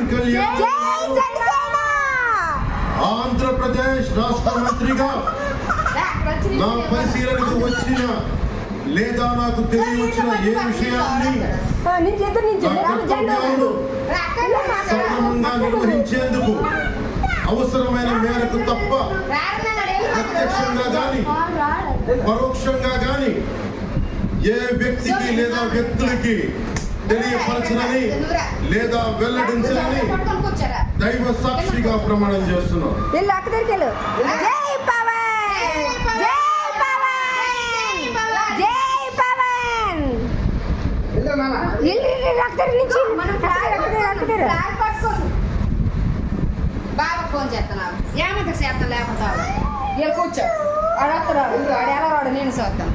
కళ్యాణ్ ఆంధ్రప్రదేశ్ రాష్ట్ర మంత్రిగా నా పరిశీలనకు వచ్చిన లేదా నాకు తెలియవచ్చిన ఏ విషయాన్ని సక్రమంగా నిర్వహించేందుకు అవసరమైన మేరకు తప్ప ప్రత్యక్షంగా గాని పరోక్షంగా గాని ఏ వ్యక్తికి లేదా వ్యక్తులకి తెలియపరచనని లేదా వెల్లడించనని దైవ సాక్షిగా ప్రమాణం చేస్తున్నాను. బాగా ఫోన్ చేస్తున్నావు ఏమంత చేస్తాను లేకపోతావు వీళ్ళు కూర్చో అడగరాడు వాడు ఎలా రాడు నేను చూస్తాను